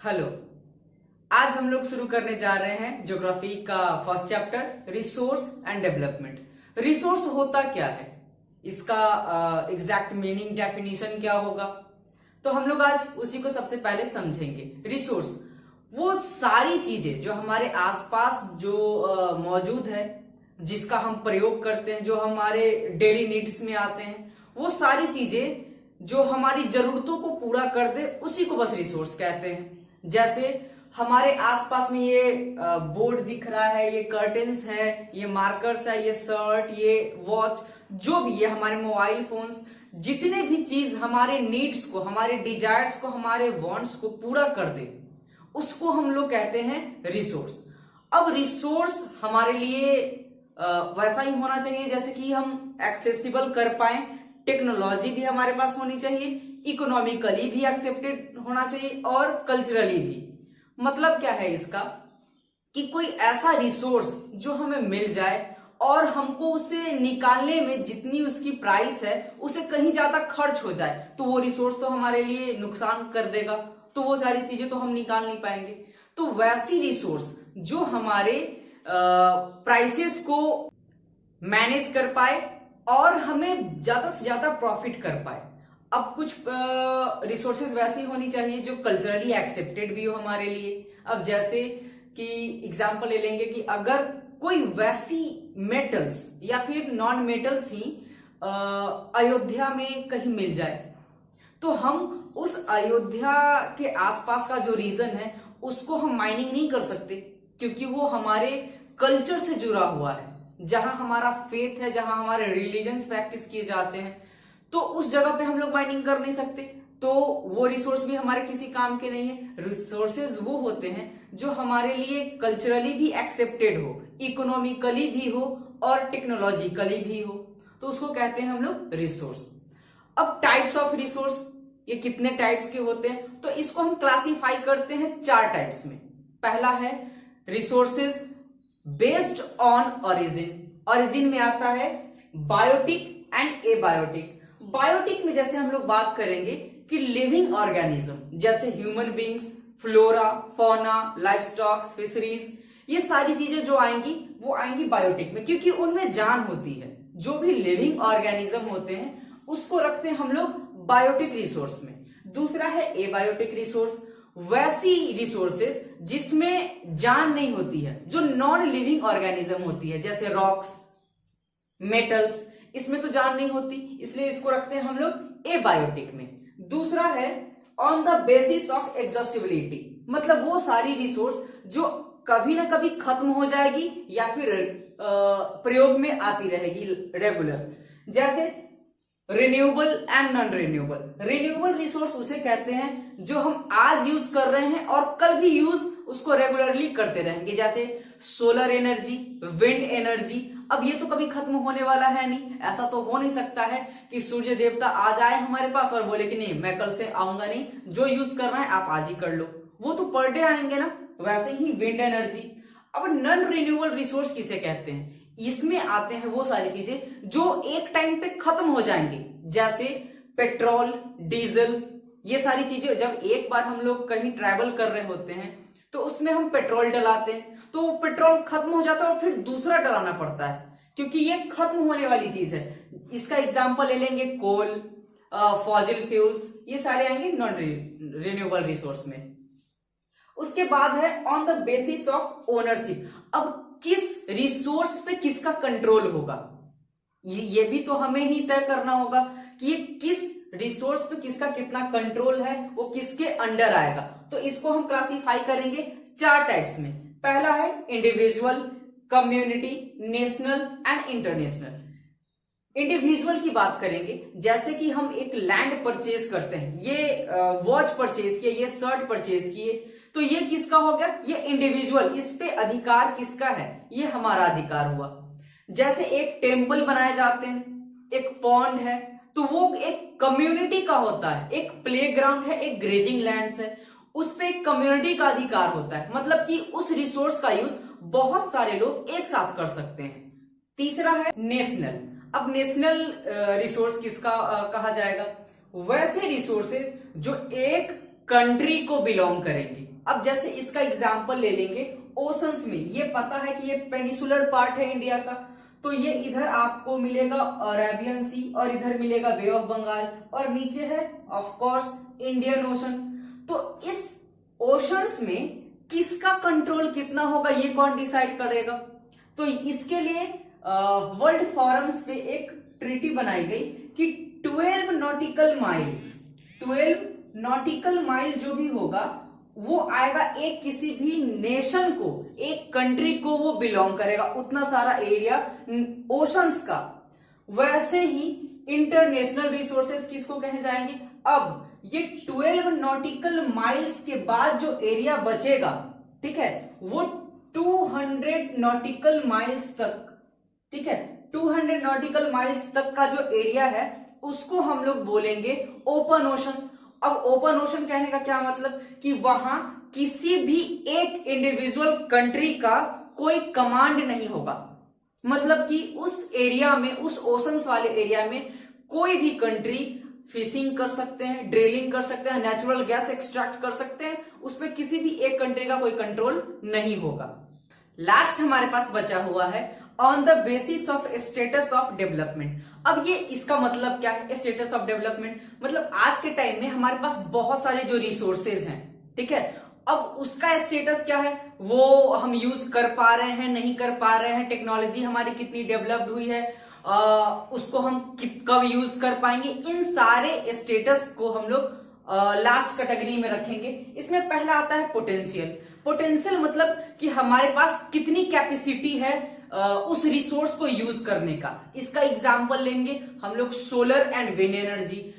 Hello. आज हम लोग शुरू करने जा रहे हैं ज्योग्राफी का first chapter, resource and development. Resource होता क्या है, इसका एग्जैक्ट मीनिंग, डेफिनेशन क्या होगा, तो हम लोग आज उसी को सबसे पहले समझेंगे। रिसोर्स वो सारी चीजें जो हमारे आसपास जो मौजूद है, जिसका हम प्रयोग करते हैं, जो हमारे डेली नीड्स में आते हैं, वो सारी चीजें जो हमारी जरूरतों को पूरा कर दे, उसी को बस रिसोर्स कहते हैं। जैसे हमारे आसपास में ये बोर्ड दिख रहा है, ये कर्टेन्स है, ये मार्कर्स है, ये शर्ट, ये वॉच, जो भी ये हमारे मोबाइल फोन्स, जितने भी चीज हमारे नीड्स को, हमारे डिजायर्स को, हमारे वांट्स को पूरा कर दे, उसको हम लोग कहते हैं रिसोर्स। अब रिसोर्स हमारे लिए वैसा ही होना चाहिए जैसे कि हम एक्सेसिबल कर पाए, टेक्नोलॉजी भी हमारे पास होनी चाहिए, इकोनॉमिकली भी एक्सेप्टेड होना चाहिए और कल्चरली भी। मतलब क्या है इसका, कि कोई ऐसा रिसोर्स जो हमें मिल जाए और हमको उसे निकालने में जितनी उसकी प्राइस है उसे कहीं ज्यादा खर्च हो जाए, तो वो रिसोर्स तो हमारे लिए नुकसान कर देगा, तो वो सारी चीजें तो हम निकाल नहीं पाएंगे। तो वैसी रिसोर्स जो हमारे प्राइसेस को मैनेज कर पाए और हमें ज्यादा से ज्यादा प्रॉफिट कर पाए। अब कुछ रिसोर्सेज वैसी होनी चाहिए जो कल्चरली एक्सेप्टेड भी हो हमारे लिए। अब जैसे कि एग्जांपल ले लेंगे कि अगर कोई वैसी मेटल्स या फिर नॉन मेटल्स ही अयोध्या में कहीं मिल जाए, तो हम उस अयोध्या के आसपास का जो रीजन है उसको हम माइनिंग नहीं कर सकते, क्योंकि वो हमारे कल्चर से जुड़ा हुआ है, जहां हमारा फेथ है, जहां हमारे रिलीजन्स प्रैक्टिस किए जाते हैं, तो उस जगह पे हम लोग माइनिंग कर नहीं सकते, तो वो रिसोर्स भी हमारे किसी काम के नहीं है। रिसोर्सेज वो होते हैं जो हमारे लिए कल्चरली भी एक्सेप्टेड हो, इकोनॉमिकली भी हो और टेक्नोलॉजिकली भी हो, तो उसको कहते हैं हम लोग रिसोर्स। अब टाइप्स ऑफ रिसोर्स, ये कितने टाइप्स के होते हैं, तो इसको हम क्लासिफाई करते हैं 4 टाइप्स में। पहला है resources based on origin. Origin में आता है बायोटिक एंड एबायोटिक। बायोटिक में जैसे हम लोग बात करेंगे कि लिविंग ऑर्गेनिज्म, जैसे human beings, flora, fauna, livestocks, fisheries, ये सारी चीजें जो आएंगी वो आएंगी बायोटिक में, क्योंकि उनमें जान होती है। जो भी लिविंग ऑर्गेनिज्म होते हैं उसको रखते हैं हम लोग बायोटिक रिसोर्स में। दूसरा है एबायोटिक रिसोर्स, वैसी रिसोर्सेज जिसमें जान नहीं होती है, जो नॉन लिविंग ऑर्गेनिज्म होती है, जैसे रॉक्स, मेटल्स, इसमें तो जान नहीं होती, इसलिए इसको रखते हैं हम लोग एबायोटिक में। दूसरा है on the basis of exhaustibility, मतलब वो सारी रिसोर्स जो कभी ना कभी खत्म हो जाएगी या फिर प्रयोग में आती रहेगी रेगुलर, जैसे renewable and non renewable. Renewable resource उसे कहते हैं जो हम आज यूज कर रहे हैं और कल भी यूज उसको रेगुलरली करते रहेंगे, जैसे सोलर एनर्जी, विंड एनर्जी। अब ये तो कभी खत्म होने वाला है नहीं, ऐसा तो हो नहीं सकता है कि सूर्य देवता आज आए हमारे पास और बोले कि नहीं मैं कल से आऊंगा नहीं, जो यूज करना है आप आज ही कर लो, वो तो पर डे आएंगे ना। वैसे ही विंड एनर्जी। अब नॉन रिन्यूएबल रिसोर्स किसे कहते हैं, इसमें आते हैं वो सारी चीजें जो एक टाइम पे खत्म हो जाएंगी, जैसे पेट्रोल, डीजल, ये सारी चीजें। जब एक बार हम लोग कहीं ट्रैवल कर रहे होते हैं तो उसमें हम पेट्रोल डलाते हैं, तो वो पेट्रोल खत्म हो जाता है और फिर दूसरा डलाना पड़ता है, क्योंकि ये खत्म होने वाली चीज है। इसका एग्जांपल ले लेंगे कोल, फॉसिल फ्यूल्स, ये सारे आएंगे नॉन रिन्यूएबल रिसोर्स में। उसके बाद है on the basis of ownership. अब किस रिसोर्स पे किसका कंट्रोल होगा, ये भी तो हमें ही तय करना होगा कि ये किस रिसोर्स पे किसका कितना कंट्रोल है, वो किसके अंडर आएगा। तो इसको हम क्लासिफाई करेंगे 4 टाइप्स में। पहला है individual, community, national and international. Individual की बात करेंगे, जैसे कि हम एक लैंड परचेज करते हैं, ये वॉच परचेज किए, ये शर्ट परचेज किए, तो ये किसका हो गया, ये इंडिविजुअल, इस पे अधिकार किसका है, ये हमारा अधिकार हुआ। जैसे एक टेम्पल बनाए जाते हैं, एक पॉन्ड है, तो वो एक कम्युनिटी का होता है, एक प्लेग्राउंड है, एक ग्रेजिंग लैंड्स है, उस पे एक कम्युनिटी का अधिकार होता है, मतलब कि उस रिसोर्स का यूज बहुत सारे लोग एक साथ कर सकते हैं। तीसरा है नेशनल। अब नेशनल रिसोर्स किसका कहा जाएगा, वैसे रिसोर्सेज जो एक कंट्री को बिलोंग करेंगे, अब जैसे इसका एग्जाम्पल ले लेंगे, ओशंस में ये पता है कि ये पेनिसुलर पार्ट है इंडिया का, तो ये इधर आपको मिलेगा अरेबियन सी और इधर मिलेगा बे ऑफ बंगाल और नीचे है ऑफ कोर्स इंडियन ओशन। तो इस ओशंस में किसका कंट्रोल कितना होगा ये कौन डिसाइड करेगा? तो इसके लिए वर्ल्ड फॉरम्स पे एक ट्रीटी बनाई गई कि 12 नॉटिकल माइल जो भी होगा वो आएगा एक किसी भी नेशन को, एक कंट्री को वो बिलोंग करेगा, उतना सारा एरिया ओशंस का। वैसे ही इंटरनेशनल रिसोर्सेज किसको कहे जाएंगे? अब ये 12 नॉटिकल माइल्स के बाद जो एरिया बचेगा, ठीक है, वो 200 नॉटिकल माइल्स तक, ठीक है, 200 नॉटिकल माइल्स तक का जो एरिया है उसको हम लोग बोलेंगे ओपन ओशन। अब ओपन ओशन कहने का क्या मतलब कि वहां किसी भी एक इंडिविजुअल कंट्री का कोई कमांड नहीं होगा, मतलब कि उस एरिया में, उस ओशंस वाले एरिया में कोई भी कंट्री फिशिंग कर सकते हैं, ड्रिलिंग कर सकते हैं, नेचुरल गैस एक्सट्रैक्ट कर सकते हैं, उस पर किसी भी एक कंट्री का कोई कंट्रोल नहीं होगा। लास्ट हमारे पास बचा हुआ है on the basis of status of development. अब ये इसका मतलब क्या है स्टेटस ऑफ डेवलपमेंट? मतलब आज के टाइम में हमारे पास बहुत सारे जो रिसोर्सेज हैं, ठीक है, अब उसका स्टेटस क्या है, वो हम यूज कर पा रहे हैं, नहीं कर पा रहे हैं, टेक्नोलॉजी हमारी कितनी डेवलप्ड हुई है, उसको हम कब यूज कर पाएंगे, इन सारे स्टेटस को हम लोग लास्ट कैटेगरी में रखेंगे। इसमें पहला आता है पोटेंशियल। पोटेंशियल मतलब कि हमारे पास कितनी कैपेसिटी है उस रिसोर्स को यूज करने का। इसका एग्जाम्पल लेंगे हम लोग सोलर एंड विंड एनर्जी।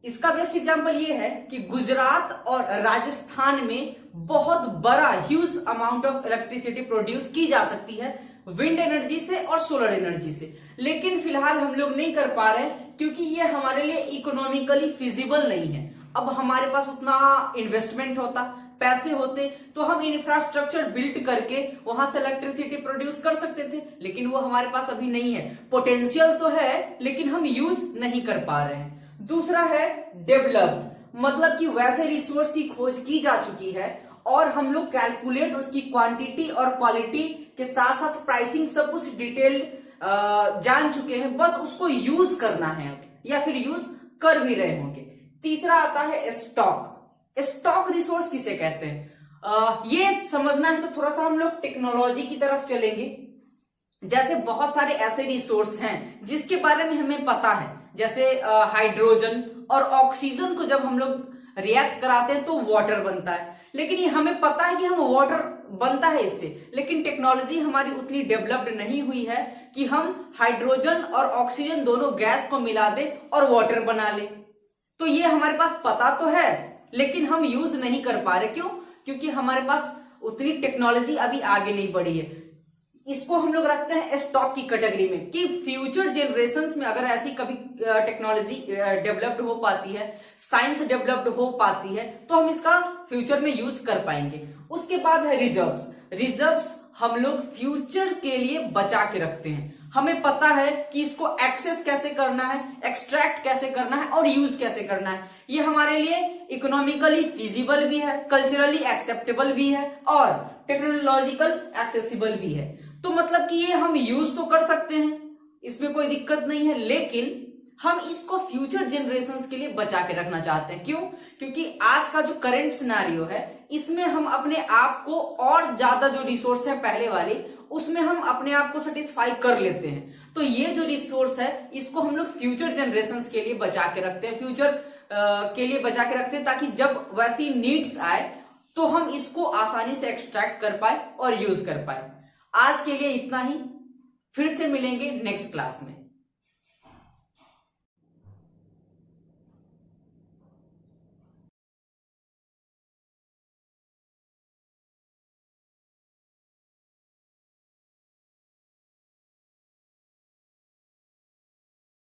इसका बेस्ट एग्जाम्पल ये है कि गुजरात और राजस्थान में बहुत बड़ा huge amount of electricity produce की जा सकती है विंड एनर्जी से और सोलर एनर्जी से, लेकिन फिलहाल हम लोग नहीं कर पा रहे क्योंकि ये हमारे लिए इकोनॉमिकली फिजिबल नहीं है। अब हमारे पास उतना इन्वेस्टमेंट होता, पैसे होते तो हम इंफ्रास्ट्रक्चर बिल्ड करके वहां से इलेक्ट्रिसिटी प्रोड्यूस कर सकते थे, लेकिन वो हमारे पास अभी नहीं है। पोटेंशियल तो है लेकिन हम यूज नहीं कर पा रहे हैं। दूसरा है डेवलप्ड, मतलब कि वैसे रिसोर्स की खोज की जा चुकी है और हम लोग कैलकुलेट उसकी क्वांटिटी और क्वालिटी के साथ साथ प्राइसिंग सब कुछ डिटेल जान चुके हैं, बस उसको यूज करना है या फिर यूज कर भी रहे होंगे। तीसरा आता है स्टॉक। स्टॉक रिसोर्स किसे कहते हैं ये समझना है तो थोड़ा सा हम लोग टेक्नोलॉजी की तरफ चलेंगे। जैसे बहुत सारे ऐसे रिसोर्स हैं जिसके बारे में हमें पता है, जैसे हाइड्रोजन और ऑक्सीजन को जब हम लोग रिएक्ट कराते हैं तो वाटर बनता है, लेकिन ये हमें पता है कि हम वाटर बनता है इससे, लेकिन टेक्नोलॉजी हमारी उतनी डेवलप्ड नहीं हुई है कि हम हाइड्रोजन और ऑक्सीजन दोनों गैस को मिला दे और वाटर बना ले। तो ये हमारे पास पता तो है लेकिन हम यूज नहीं कर पा रहे। क्यों? क्योंकि हमारे पास उतनी टेक्नोलॉजी अभी आगे नहीं बढ़ी है। इसको हम लोग रखते हैं स्टॉक की कैटेगरी में कि फ्यूचर जनरेशंस में अगर ऐसी कभी टेक्नोलॉजी डेवलप्ड हो पाती है, साइंस डेवलप्ड हो पाती है, तो हम इसका फ्यूचर में यूज कर पाएंगे। उसके बाद है रिजर्व्स। रिजर्व्स हम लोग फ्यूचर के लिए बचा के रखते हैं। हमें पता है कि इसको एक्सेस कैसे करना है, एक्सट्रैक्ट कैसे करना है और यूज कैसे करना है। ये हमारे लिए इकोनॉमिकली फिजिबल भी है, कल्चरली एक्सेप्टेबल भी है और टेक्नोलॉजिकल एक्सेसिबल भी है। तो मतलब कि ये हम यूज तो कर सकते हैं, इसमें कोई दिक्कत नहीं है, लेकिन हम इसको फ्यूचर जनरेशंस के लिए बचा के रखना चाहते हैं। क्यों? क्योंकि आज का जो करंट सिनेरियो है इसमें हम अपने आप को और ज्यादा जो रिसोर्स है पहले वाले, उसमें हम अपने आप को सेटिस्फाई कर लेते हैं। तो ये जो रिसोर्स है इसको हम लोग फ्यूचर जनरेशंस के लिए बचा के रखते हैं, फ्यूचर के लिए बचा के रखते हैं ताकि जब वैसी नीड्स आए तो हम इसको आसानी से एक्सट्रैक्ट कर पाए और यूज कर पाए। आज के लिए इतना ही, फिर से मिलेंगे नेक्स्ट क्लास में।